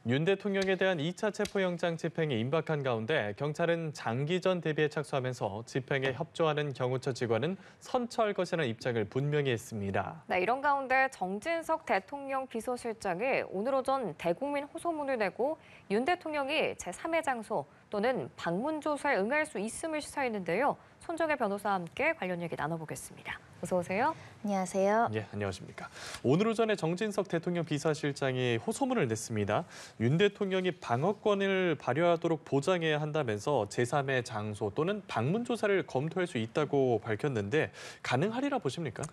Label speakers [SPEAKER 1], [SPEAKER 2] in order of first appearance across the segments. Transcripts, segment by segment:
[SPEAKER 1] 윤 대통령에 대한 2차 체포영장 집행이 임박한 가운데 경찰은 장기전 대비에 착수하면서 집행에 협조하는 경호처 직원은 선처할 것이라는 입장을 분명히 했습니다.
[SPEAKER 2] 네, 이런 가운데 정진석 대통령 비서실장이 오늘 오전 대국민 호소문을 내고 윤 대통령이 제3의 장소 또는 방문 조사에 응할 수 있음을 시사했는데요. 손정혜 변호사와 함께 관련 얘기 나눠보겠습니다. 어서 오세요.
[SPEAKER 3] 안녕하세요.
[SPEAKER 1] 예, 안녕하십니까. 오늘 오전에 정진석 대통령 비서실장이 호소문을 냈습니다. 윤 대통령이 방어권을 발휘하도록 보장해야 한다면서 제3의 장소 또는 방문 조사를 검토할 수 있다고 밝혔는데 가능하리라 보십니까?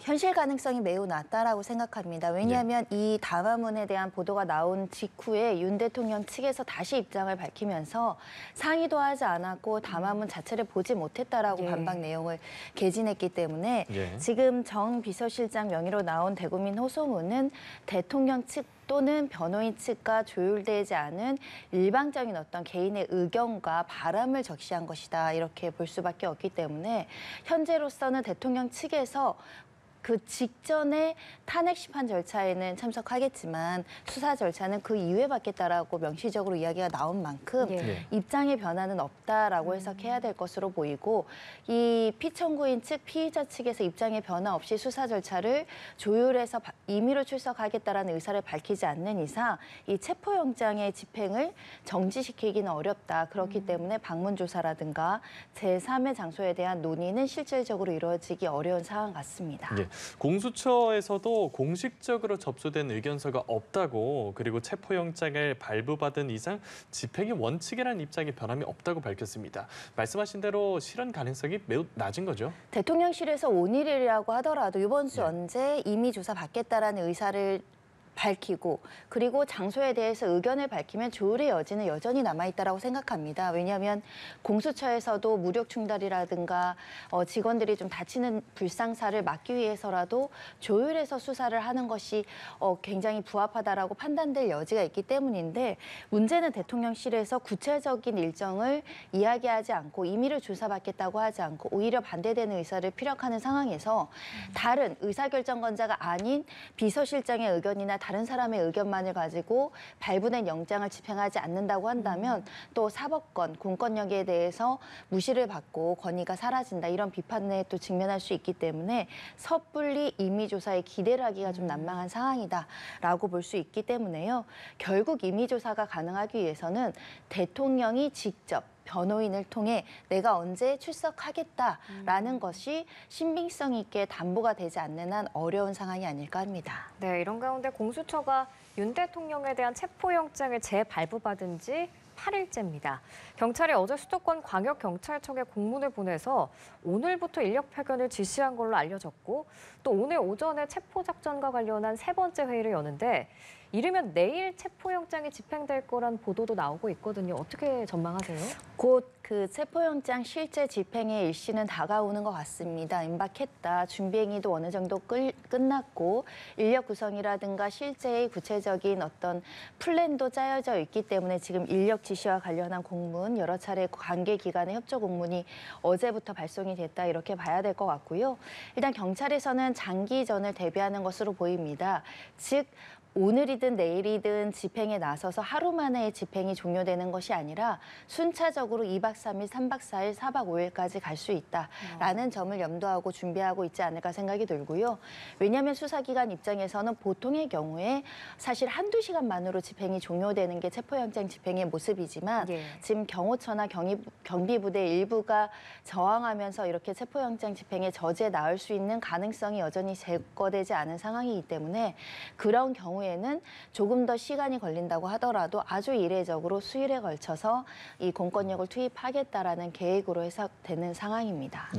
[SPEAKER 3] 현실 가능성이 매우 낮다라고 생각합니다. 왜냐하면 이 담화문에 대한 보도가 나온 직후에 윤 대통령 측에서 다시 입장을 밝히면서 상의도 하지 않았고 담화문 자체를 보지 못했다라고 반박 내용을 개진했기 때문에 지금 정 비서실장 명의로 나온 대국민 호소문은 대통령 측 또는 변호인 측과 조율되지 않은 일방적인 어떤 개인의 의견과 바람을 적시한 것이다. 이렇게 볼 수밖에 없기 때문에 현재로서는 대통령 측에서 그 직전에 탄핵 심판 절차에는 참석하겠지만 수사 절차는 그 이후에 받겠다라고 명시적으로 이야기가 나온 만큼 입장의 변화는 없다라고 해석해야 될 것으로 보이고 이 피청구인 측 피의자 측에서 입장의 변화 없이 수사 절차를 조율해서 임의로 출석하겠다라는 의사를 밝히지 않는 이상 이 체포영장의 집행을 정지시키기는 어렵다. 그렇기 때문에 방문 조사라든가 제3의 장소에 대한 논의는 실질적으로 이루어지기 어려운 상황 같습니다.
[SPEAKER 1] 공수처에서도 공식적으로 접수된 의견서가 없다고 그리고 체포영장을 발부받은 이상 집행이 원칙이라는 입장이 변함이 없다고 밝혔습니다. 말씀하신 대로 실현 가능성이 매우 낮은 거죠?
[SPEAKER 3] 대통령실에서 오늘이라고 하더라도 이번 주 언제 임의 조사 받겠다라는 의사를 밝히고 그리고 장소에 대해서 의견을 밝히면 조율의 여지는 여전히 남아있다고 생각합니다. 왜냐하면 공수처에서도 무력 충돌이라든가 직원들이 좀 다치는 불상사를 막기 위해서라도 조율해서 수사를 하는 것이 굉장히 부합하다라고 판단될 여지가 있기 때문인데 문제는 대통령실에서 구체적인 일정을 이야기하지 않고 임의를 조사받겠다고 하지 않고 오히려 반대되는 의사를 피력하는 상황에서 다른 의사결정권자가 아닌 비서실장의 의견이나 다른 사람의 의견만을 가지고 발부된 영장을 집행하지 않는다고 한다면 또 사법권, 공권력에 대해서 무시를 받고 권위가 사라진다. 이런 비판에 또 직면할 수 있기 때문에 섣불리 임의조사에 기대를 하기가 좀 난망한 상황이다라고 볼 수 있기 때문에요. 결국 임의조사가 가능하기 위해서는 대통령이 직접 변호인을 통해 내가 언제 출석하겠다라는 것이 신빙성 있게 담보가 되지 않는 한 어려운 상황이 아닐까 합니다.
[SPEAKER 2] 네, 이런 가운데 공수처가 윤 대통령에 대한 체포영장을 재발부받은 지 8일째입니다. 경찰이 어제 수도권 광역경찰청에 공문을 보내서 오늘부터 인력 파견을 지시한 걸로 알려졌고 또 오늘 오전에 체포작전과 관련한 세 번째 회의를 여는데 이르면 내일 체포영장이 집행될 거란 보도도 나오고 있거든요. 어떻게 전망하세요?
[SPEAKER 3] 곧 그 체포영장 실제 집행의 일시는 다가오는 것 같습니다. 임박했다. 준비행위도 어느 정도 끝났고 인력 구성이라든가 실제의 구체적인 어떤 플랜도 짜여져 있기 때문에 지금 인력 지시와 관련한 공문 여러 차례 관계기관의 협조 공문이 어제부터 발송이 됐다 이렇게 봐야 될 것 같고요. 일단 경찰에서는 장기전을 대비하는 것으로 보입니다. 즉 오늘이든 내일이든 집행에 나서서 하루 만에 집행이 종료되는 것이 아니라 순차적으로 2박 3일, 3박 4일, 4박 5일까지 갈 수 있다라는 점을 염두하고 준비하고 있지 않을까 생각이 들고요. 왜냐하면 수사기관 입장에서는 보통의 경우에 사실 한두 시간만으로 집행이 종료되는 게 체포영장 집행의 모습이지만 지금 경호처나 경비부대 일부가 저항하면서 이렇게 체포영장 집행에 저지에 나올 수 있는 가능성이 여전히 제거되지 않은 상황이기 때문에 그런 경우에는 조금 더 시간이 걸린다고 하더라도 아주 이례적으로 수일에 걸쳐서 이 공권력을 투입하겠다라는 계획으로 해석되는 상황입니다.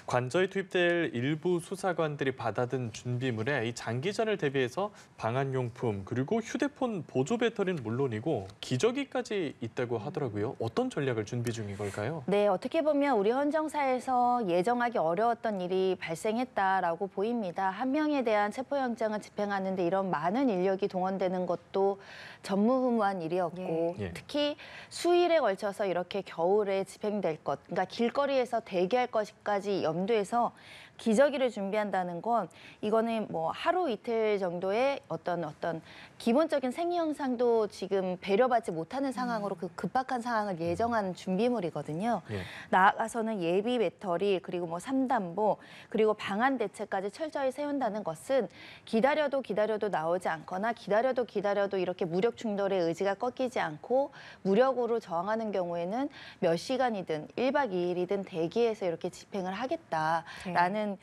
[SPEAKER 1] 관저에 투입될 일부 수사관들이 받아든 준비물에 이 장기전을 대비해서 방한용품 그리고 휴대폰 보조 배터리는 물론이고 기저귀까지 있다고 하더라고요. 어떤 전략을 준비 중인 걸까요?
[SPEAKER 3] 네, 어떻게 보면 우리 헌정사에서 예정하기 어려웠던 일이 발생했다라고 보입니다. 한 명에 대한 체포영장을 집행하는데 이런 많은 인력이 동원되는 것도 전무후무한 일이었고 특히 수일에 걸쳐서 이렇게 겨울에 집행될 것, 그러니까 길거리에서 대기할 것까지 염두에서 기저귀를 준비한다는 건 이거는 뭐 하루 이틀 정도의 어떤 기본적인 생리 현상도 지금 배려받지 못하는 상황으로 그 급박한 상황을 예정한 준비물이거든요.
[SPEAKER 1] 예.
[SPEAKER 3] 나아가서는 예비 배터리 그리고 뭐 3단보 그리고 방안 대책까지 철저히 세운다는 것은 기다려도 나오지 않거나 기다려도 이렇게 무력 충돌의 의지가 꺾이지 않고 무력으로 저항하는 경우에는 몇 시간이든 1박 2일이든 대기해서 이렇게 집행을 하겠다라는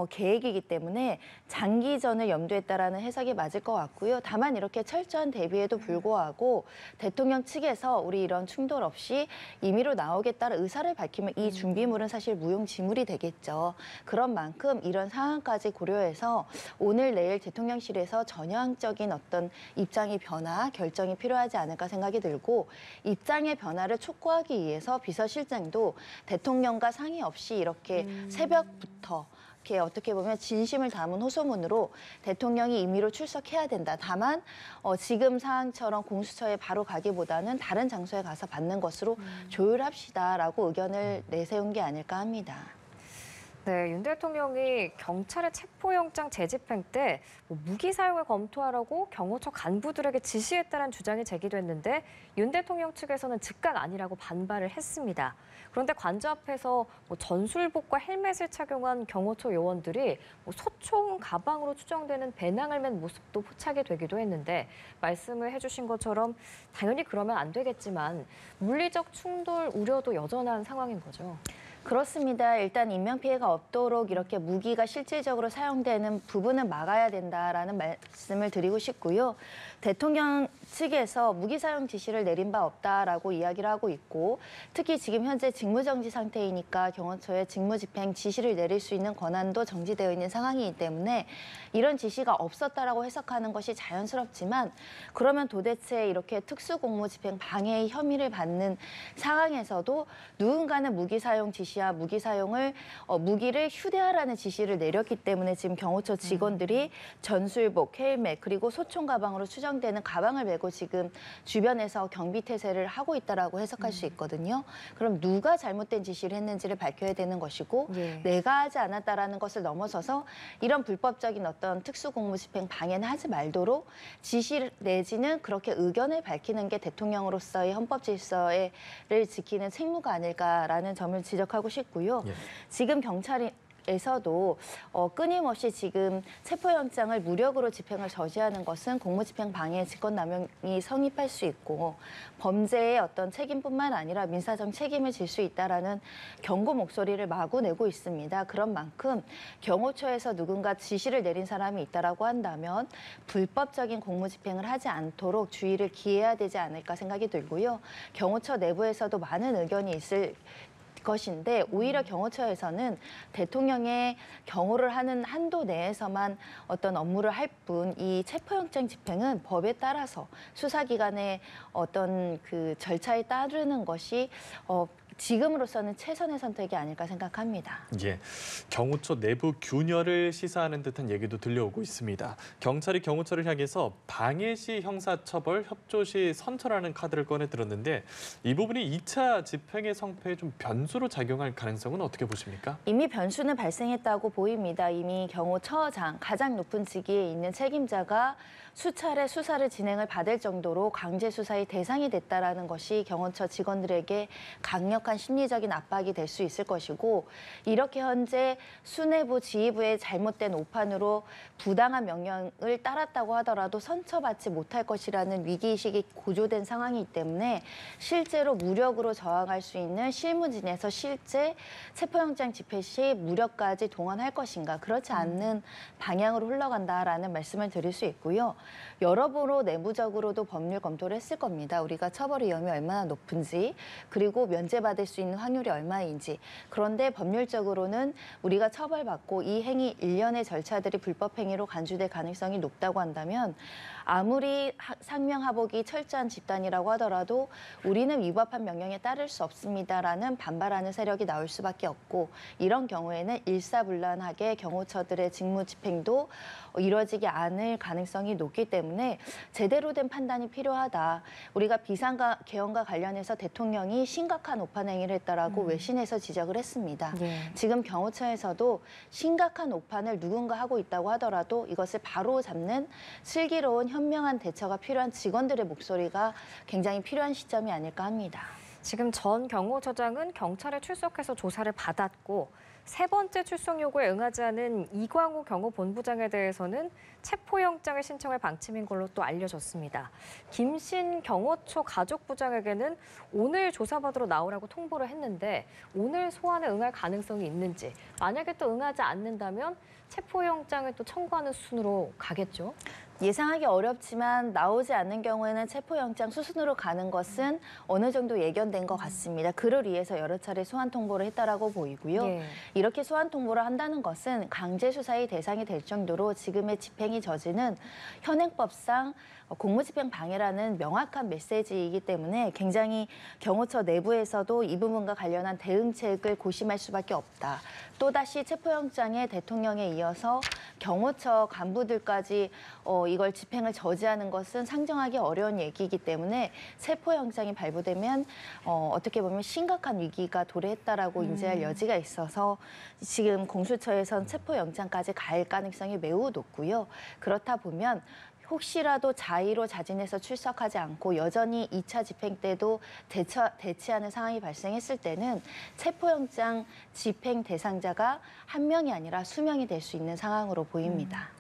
[SPEAKER 3] 계획이기 때문에 장기전을 염두했다라는 해석이 맞을 것 같고요. 다만 이렇게 철저한 대비에도 불구하고 대통령 측에서 우리 이런 충돌 없이 임의로 나오겠다는 의사를 밝히면 이 준비물은 사실 무용지물이 되겠죠. 그런 만큼 이런 상황까지 고려해서 오늘 내일 대통령실에서 전향적인 어떤 입장의 변화, 결정이 필요하지 않을까 생각이 들고 입장의 변화를 촉구하기 위해서 비서실장도 대통령과 상의 없이 이렇게 새벽부터 이렇게 어떻게 보면 진심을 담은 호소문으로 대통령이 임의로 출석해야 된다. 다만 지금 상황처럼 공수처에 바로 가기보다는 다른 장소에 가서 받는 것으로 조율합시다라고 의견을 내세운 게 아닐까 합니다.
[SPEAKER 2] 네, 윤 대통령이 경찰의 체포영장 재집행 때 무기 사용을 검토하라고 경호처 간부들에게 지시했다는 주장이 제기됐는데 윤 대통령 측에서는 즉각 아니라고 반발을 했습니다. 그런데 관저 앞에서 전술복과 헬멧을 착용한 경호처 요원들이 소총 가방으로 추정되는 배낭을 맨 모습도 포착이 되기도 했는데 말씀을 해주신 것처럼 당연히 그러면 안 되겠지만 물리적 충돌 우려도 여전한 상황인 거죠.
[SPEAKER 3] 그렇습니다. 일단 인명피해가 없도록 이렇게 무기가 실질적으로 사용되는 부분은 막아야 된다라는 말씀을 드리고 싶고요. 대통령 측에서 무기 사용 지시를 내린 바 없다라고 이야기를 하고 있고 특히 지금 현재 직무정지 상태이니까 경호처에 직무집행 지시를 내릴 수 있는 권한도 정지되어 있는 상황이기 때문에 이런 지시가 없었다라고 해석하는 것이 자연스럽지만 그러면 도대체 이렇게 특수공무집행 방해의 혐의를 받는 상황에서도 누군가는 무기 사용 지시와 무기 사용을 무기를 휴대하라는 지시를 내렸기 때문에 지금 경호처 직원들이 전술복, 헬멧 그리고 소총 가방으로 추정되는 가방을 메고 지금 주변에서 경비 태세를 하고 있다라고 해석할 수 있거든요. 그럼 누가 잘못된 지시를 했는지를 밝혀야 되는 것이고 내가 하지 않았다라는 것을 넘어서서 이런 불법적인 어떤 특수공무집행 방해는 하지 말도록 지시 내지는 그렇게 의견을 밝히는 게 대통령으로서의 헌법 질서를 지키는 책무가 아닐까라는 점을 지적하고 싶고요. 지금 경찰에서도 끊임없이 지금 체포영장을 무력으로 집행을 저지하는 것은 공무집행 방해, 직권남용이 성립할 수 있고 범죄의 어떤 책임뿐만 아니라 민사적 책임을 질 수 있다라는 경고 목소리를 마구 내고 있습니다. 그런 만큼 경호처에서 누군가 지시를 내린 사람이 있다라고 한다면 불법적인 공무집행을 하지 않도록 주의를 기해야 되지 않을까 생각이 들고요. 경호처 내부에서도 많은 의견이 있을 것인데 오히려 경호처에서는 대통령의 경호를 하는 한도 내에서만 어떤 업무를 할 뿐 이 체포영장 집행은 법에 따라서 수사기관의 어떤 그 절차에 따르는 것이 지금으로서는 최선의 선택이 아닐까 생각합니다.
[SPEAKER 1] 예, 경호처 내부 균열을 시사하는 듯한 얘기도 들려오고 있습니다. 경찰이 경호처를 향해서 방해 시 형사처벌, 협조 시 선처라는 카드를 꺼내 들었는데 이 부분이 2차 집행의 성패에 좀 변수로 작용할 가능성은 어떻게 보십니까?
[SPEAKER 3] 이미 변수는 발생했다고 보입니다. 이미 경호처장, 가장 높은 직위에 있는 책임자가 수차례 수사를 진행을 받을 정도로 강제 수사의 대상이 됐다라는 것이 경호처 직원들에게 강력한 심리적인 압박이 될 수 있을 것이고 이렇게 현재 수뇌부, 지휘부의 잘못된 오판으로 부당한 명령을 따랐다고 하더라도 선처받지 못할 것이라는 위기의식이 고조된 상황이기 때문에 실제로 무력으로 저항할 수 있는 실무진에서 실제 체포영장 집행 시 무력까지 동원할 것인가 그렇지 않는 방향으로 흘러간다라는 말씀을 드릴 수 있고요. 여러모로 내부적으로도 법률 검토를 했을 겁니다. 우리가 처벌 위험이 얼마나 높은지 그리고 면제받을 수 있는 확률이 얼마인지 그런데 법률적으로는 우리가 처벌받고 이 행위 일련의 절차들이 불법 행위로 간주될 가능성이 높다고 한다면 아무리 상명하복이 철저한 집단이라고 하더라도 우리는 위법한 명령에 따를 수 없습니다라는 반발하는 세력이 나올 수밖에 없고 이런 경우에는 일사불란하게 경호처들의 직무 집행도 이루어지지 않을 가능성이 높기 때문에 제대로 된 판단이 필요하다. 우리가 비상계엄과 관련해서 대통령이 심각한 오판 행위를 했다라고 외신에서 지적을 했습니다. 지금 경호처에서도 심각한 오판을 누군가 하고 있다고 하더라도 이것을 바로 잡는 슬기로운 현명한 대처가 필요한 직원들의 목소리가 굉장히 필요한 시점이 아닐까 합니다.
[SPEAKER 2] 지금 전 경호처장은 경찰에 출석해서 조사를 받았고 세 번째 출석 요구에 응하지 않은 이광우 경호본부장에 대해서는 체포영장을 신청할 방침인 걸로 또 알려졌습니다. 김신 경호처 가족부장에게는 오늘 조사받으러 나오라고 통보를 했는데 오늘 소환에 응할 가능성이 있는지, 만약에 또 응하지 않는다면 체포영장을 또 청구하는 수순으로 가겠죠?
[SPEAKER 3] 예상하기 어렵지만 나오지 않는 경우에는 체포영장 수순으로 가는 것은 어느 정도 예견된 것 같습니다. 그를 위해서 여러 차례 소환 통보를 했다라고 보이고요. 이렇게 소환 통보를 한다는 것은 강제 수사의 대상이 될 정도로 지금의 집행이 저지는 현행법상 공무집행 방해라는 명확한 메시지이기 때문에 굉장히 경호처 내부에서도 이 부분과 관련한 대응책을 고심할 수밖에 없다. 또다시 체포영장에 대통령에 이어서 경호처 간부들까지 이걸 집행을 저지하는 것은 상정하기 어려운 얘기이기 때문에 체포영장이 발부되면 어떻게 보면 심각한 위기가 도래했다라고 인지할 여지가 있어서 지금 공수처에선 체포영장까지 갈 가능성이 매우 높고요. 그렇다 보면 혹시라도 자의로 자진해서 출석하지 않고 여전히 2차 집행 때도 대치하는 상황이 발생했을 때는 체포영장 집행 대상자가 한 명이 아니라 수명이 될 수 있는 상황으로 보입니다.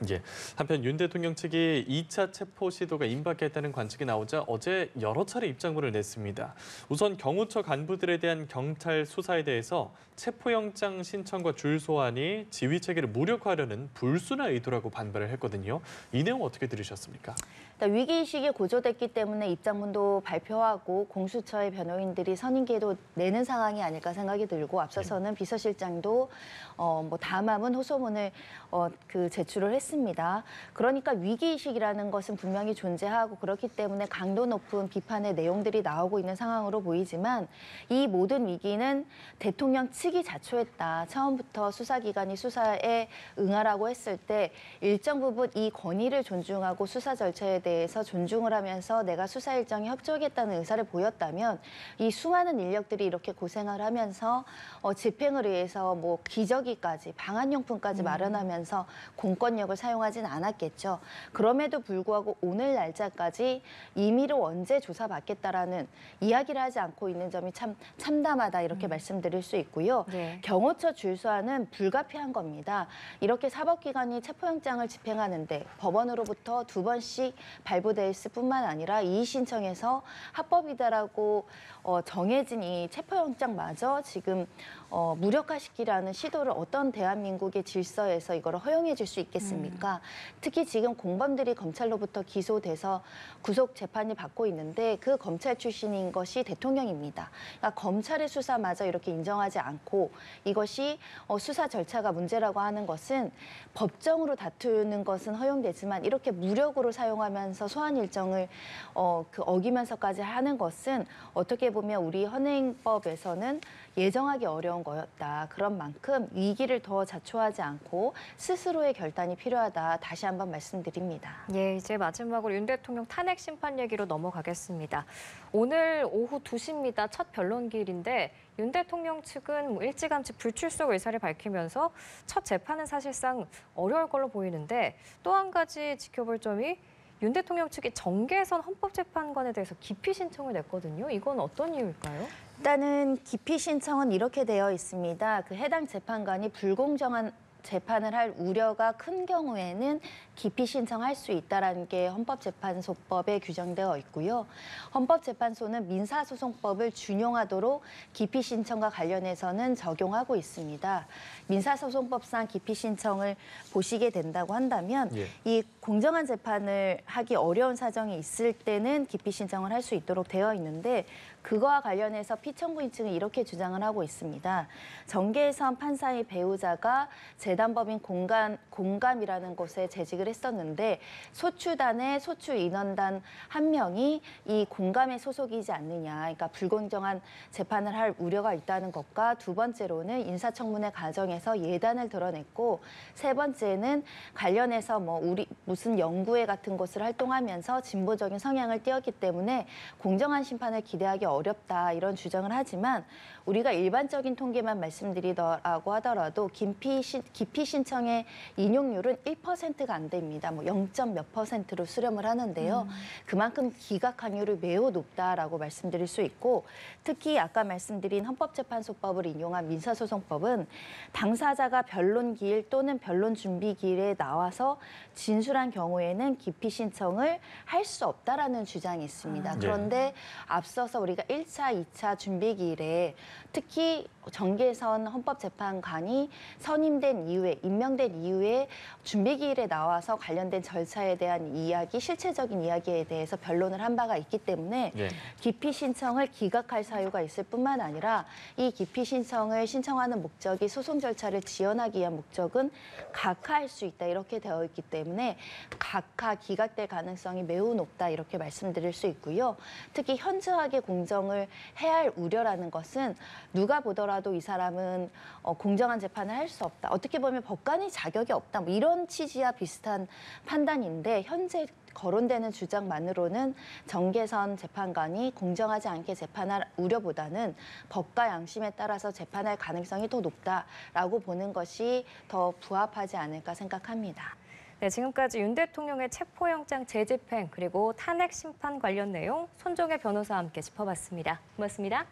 [SPEAKER 1] 한편 윤 대통령 측이 2차 체포 시도가 임박했다는 관측이 나오자 어제 여러 차례 입장문을 냈습니다. 우선 경호처 간부들에 대한 경찰 수사에 대해서 체포영장 신청과 줄 소환이 지휘 체계를 무력화하려는 불순한 의도라고 반발을 했거든요. 이 내용 어떻게 들으셨습니까?
[SPEAKER 3] 위기의식이 고조됐기 때문에 입장문도 발표하고 공수처의 변호인들이 선임계도 내는 상황이 아닐까 생각이 들고 앞서서는 비서실장도 담화문, 호소문을 제출을 했습니다. 그러니까 위기의식이라는 것은 분명히 존재하고 그렇기 때문에 강도 높은 비판의 내용들이 나오고 있는 상황으로 보이지만 이 모든 위기는 대통령 측이 자초했다. 처음부터 수사기관이 수사에 응하라고 했을 때 일정 부분 이 권위를 존중하고 수사 절차에 대해서 존중을 하면서 내가 수사 일정에 협조하겠다는 의사를 보였다면 이 수많은 인력들이 이렇게 고생을 하면서 집행을 위해서 기저귀까지 방한용품까지 마련하면서 공권력을 사용하진 않았겠죠. 그럼에도 불구하고 오늘 날짜까지 임의로 언제 조사받겠다라는 이야기를 하지 않고 있는 점이 참 참담하다 이렇게 말씀드릴 수 있고요. 경호처 줄소환은 불가피한 겁니다. 이렇게 사법기관이 체포영장을 집행하는데 법원으로부터 2번씩 발부돼 있을 뿐만 아니라 이의신청에서 합법이다라고 정해진 이 체포영장마저 지금 무력화시키라는 시도를 어떤 대한민국의 질서에서 이걸 허용해 줄 수 있겠습니까? 특히 지금 공범들이 검찰로부터 기소돼서 구속 재판이 받고 있는데 그 검찰 출신인 것이 대통령입니다. 그러니까 검찰의 수사마저 이렇게 인정하지 않고 이것이 수사 절차가 문제라고 하는 것은 법정으로 다투는 것은 허용되지만 이렇게 무력으로 사용하면서 소환 일정을 어기면서까지 하는 것은 어떻게 보면 우리 현행법에서는 예정하기 어려운 거였다. 그런 만큼 위기를 더 자초하지 않고 스스로의 결단이 필요하다. 다시 한번 말씀드립니다.
[SPEAKER 2] 이제 마지막으로 윤 대통령 탄핵 심판 얘기로 넘어가겠습니다. 오늘 오후 2시입니다. 첫 변론기일인데 윤 대통령 측은 일찌감치 불출석 의사를 밝히면서 첫 재판은 사실상 어려울 걸로 보이는데 또 한 가지 지켜볼 점이 윤 대통령 측이 정계선 헌법재판관에 대해서 기피 신청을 냈거든요. 이건 어떤 이유일까요?
[SPEAKER 3] 일단은 기피 신청은 이렇게 되어 있습니다. 해당 재판관이 불공정한 재판을 할 우려가 큰 경우에는 기피 신청할 수 있다는 게 헌법재판소법에 규정되어 있고요. 헌법재판소는 민사소송법을 준용하도록 기피 신청과 관련해서는 적용하고 있습니다. 민사소송법상 기피 신청을 보시게 된다고 한다면 이 공정한 재판을 하기 어려운 사정이 있을 때는 기피 신청을 할 수 있도록 되어 있는데 그거와 관련해서 피청구인 측은 이렇게 주장을 하고 있습니다. 정계선 판사의 배우자가 재단법인 공감이라는 곳에 재직을 제기를 했었는데 소추단의 소추 인원단 한 명이 이 공감에 소속이지 않느냐, 그러니까 불공정한 재판을 할 우려가 있다는 것과 두 번째로는 인사청문회 과정에서 예단을 드러냈고 세 번째는 관련해서 우리 무슨 연구회 같은 곳을 활동하면서 진보적인 성향을 띄었기 때문에 공정한 심판을 기대하기 어렵다 이런 주장을 하지만 우리가 일반적인 통계만 말씀드리더라고 하더라도 기피 신청의 인용률은 1%가 안 됩니다. 0. 몇 %로 수렴을 하는데요. 그만큼 기각 확률이 매우 높다라고 말씀드릴 수 있고 특히 아까 말씀드린 헌법재판소법을 인용한 민사소송법은 당사자가 변론기일 또는 변론 준비기일에 나와서 진술한 경우에는 기피 신청을 할 수 없다라는 주장이 있습니다. 그런데 앞서서 우리가 1차, 2차 준비기일에 특히 정계선 헌법재판관이 선임된 이후에 임명된 이후에 준비기일에 나와서 관련된 절차에 대한 이야기, 실체적인 이야기에 대해서 변론을 한 바가 있기 때문에 기피 신청을 기각할 사유가 있을 뿐만 아니라 이 기피 신청을 신청하는 목적이 소송 절차를 지연하기 위한 목적은 각하할 수 있다 이렇게 되어 있기 때문에 각하 기각될 가능성이 매우 높다 이렇게 말씀드릴 수 있고요. 특히 현저하게 공정을 해야 할 우려라는 것은 누가 보더라도 이 사람은 공정한 재판을 할 수 없다. 어떻게 보면 법관이 자격이 없다. 이런 취지와 비슷한 판단인데 현재 거론되는 주장만으로는 정계선 재판관이 공정하지 않게 재판할 우려보다는 법과 양심에 따라서 재판할 가능성이 더 높다라고 보는 것이 더 부합하지 않을까 생각합니다.
[SPEAKER 2] 네, 지금까지 윤 대통령의 체포영장 재집행 그리고 탄핵 심판 관련 내용 손종혜 변호사와 함께 짚어봤습니다. 고맙습니다.